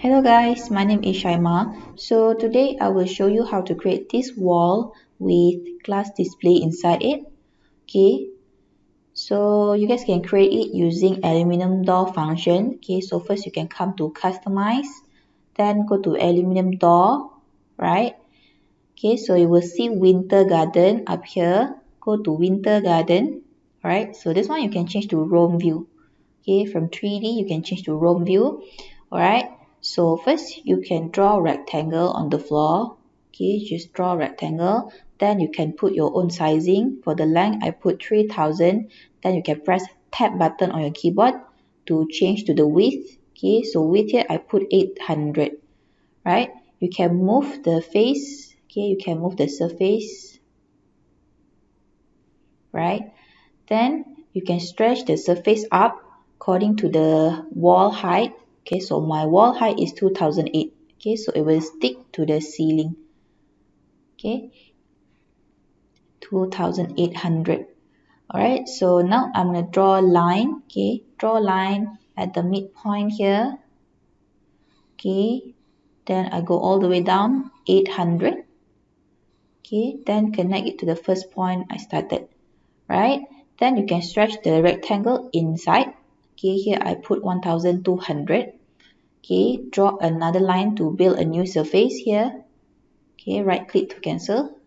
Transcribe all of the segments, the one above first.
Hello guys, my name is Shaima. So today I will show you how to create this wall with glass display inside it. Okay, so you guys can create it using aluminium door function. Okay, so first you can come to customize, then go to aluminium door, right? Okay, so you will see winter garden up here. Go to winter garden, right? So this one you can change to roam view. Okay, from 3D you can change to roam view. Alright, so first you can draw a rectangle on the floor. Okay, just draw a rectangle. Then you can put your own sizing. For the length, I put 3000. Then you can press tab button on your keyboard to change to the width. Okay, so width here I put 800. Right, you can move the face. Okay, you can move the surface. Right, then you can stretch the surface up according to the wall height. Okay, so my wall height is 2008. Okay, so it will stick to the ceiling. Okay, 2800. Alright, so now I'm going to draw a line. Okay, draw a line at the midpoint here. Okay, then I go all the way down 800. Okay, then connect it to the first point I started. Right, then you can stretch the rectangle inside. Okay, here I put 1200. Okay, draw another line to build a new surface here. Okay, right click to cancel.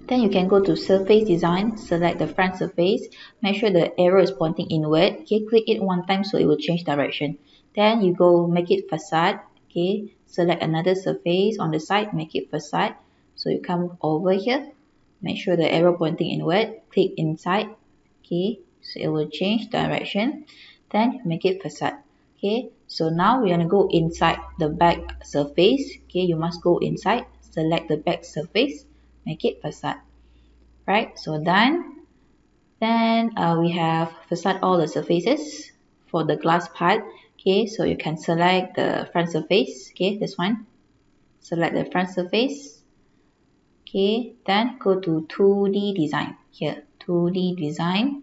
Then you can go to surface design, select the front surface, make sure the arrow is pointing inward. Okay, click it one time so it will change direction. Then you go make it facade. Okay, select another surface on the side, make it facade. So you come over here, make sure the arrow pointing inward, click inside. Okay, so it will change direction. Then make it facade. Okay, so now we're gonna go inside the back surface. Okay, you must go inside, select the back surface, make it facade. Right, so done. Then we have facade all the surfaces for the glass part. Okay, so you can select the front surface. Okay, this one, select the front surface. Okay, then go to 2D design here, 2D design.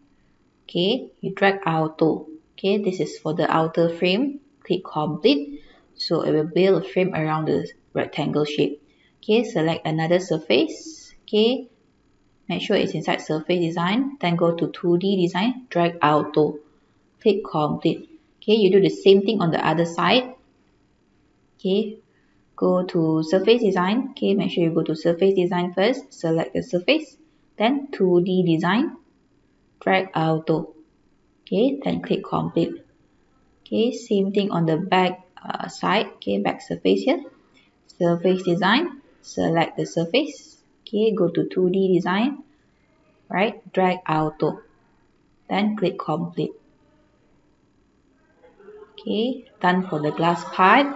Okay, you drag auto. Okay, this is for the outer frame. Click complete, so it will build a frame around the rectangle shape. Okay, select another surface. Okay, make sure it's inside surface design, then go to 2D design, drag auto, click complete. Okay, you do the same thing on the other side. Okay, go to surface design. Okay, make sure you go to surface design first, select the surface, then 2D design, drag auto. Okay, then click complete. Okay, same thing on the back side. Okay, back surface here, surface design, select the surface. Okay, go to 2D design, right, drag auto, then click complete. Okay, done for the glass part.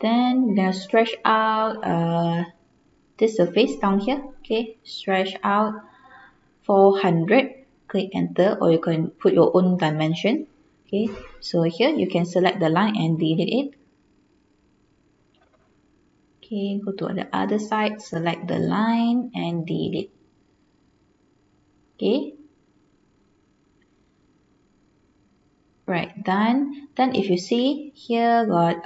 Then we're gonna stretch out this surface down here. Okay, stretch out 400. Click enter, or you can put your own dimension. Okay, so here you can select the line and delete it. Okay, go to the other side, select the line and delete. Okay, right, done. Then if you see here got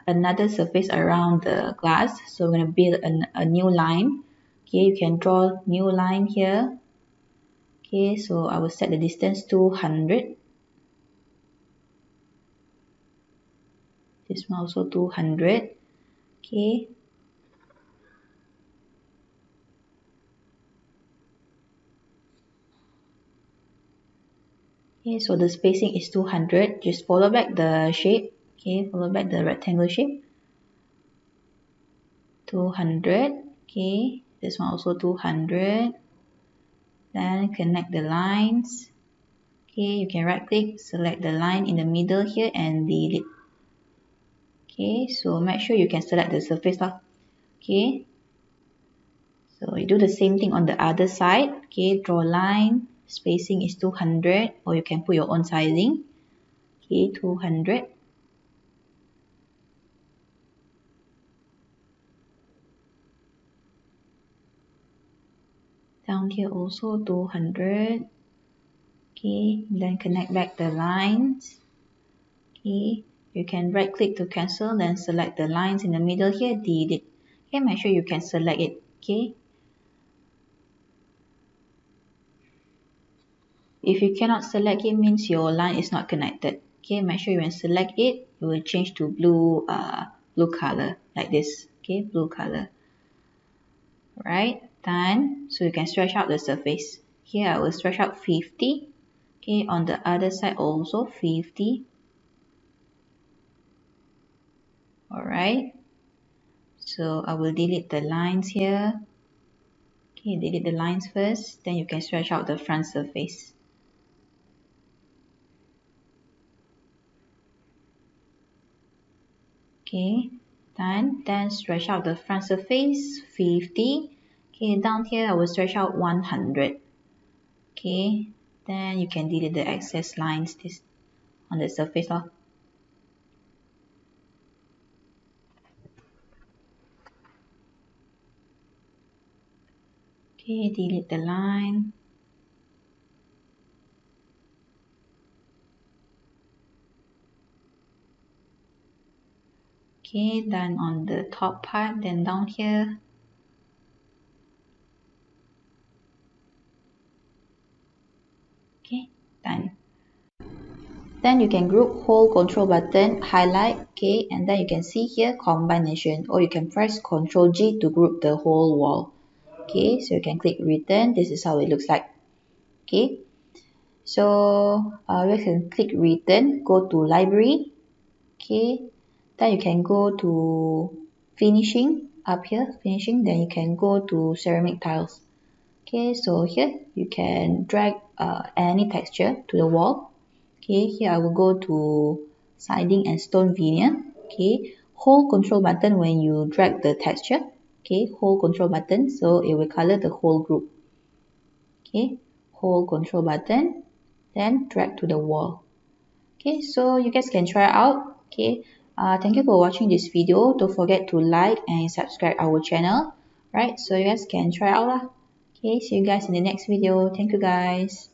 another surface around the glass, so we're going to build a new line. Okay, you can draw new line here. Okay, so I will set the distance to 100. This one also 200. Okay, okay, so the spacing is 200. Just follow back the shape. Okay, follow back the rectangle shape. 200. Okay, this one also 200. Then connect the lines. Okay, you can right click, select the line in the middle here and delete. Okay, so make sure you can select the surface lah. Okay, so you do the same thing on the other side. Okay, draw line, spacing is 200, or you can put your own sizing. Okay, 200. Down here also 200. Okay, then connect back the lines. Okay, You can right click to cancel, then select the lines in the middle here, delete. Okay, make sure you can select it. Okay. If you cannot select it, means your line is not connected. Okay, make sure you can select it, it will change to blue color like this. Okay, blue color. Right, done. So you can stretch out the surface. Here I will stretch out 50. Okay, on the other side also 50. Alright, so I will delete the lines here. Okay, delete the lines first, then you can stretch out the front surface. Okay, done. Then stretch out the front surface 50. Okay, down here I will stretch out 100. Okay, then you can delete the excess lines this on the surface. Okay, delete the line. Okay, then on the top part, then down here. Okay, done. Then you can group, hold control button, highlight, okay, and then you can see here combination, or you can press Ctrl G to group the whole wall. Okay, so you can click return. This is how it looks like. Okay, so you can click return, go to library. Okay, then you can go to finishing up here, finishing, then you can go to ceramic tiles. Okay, so here you can drag any texture to the wall. Okay, here I will go to siding and stone veneer. Okay, hold control button when you drag the texture. Okay, hold control button so it will color the whole group. Okay, hold control button, then drag to the wall. Okay, so you guys can try out. Okay, thank you for watching this video. Don't forget to like and subscribe our channel. Right, so you guys can try out lah. Okay, see you guys in the next video. Thank you guys.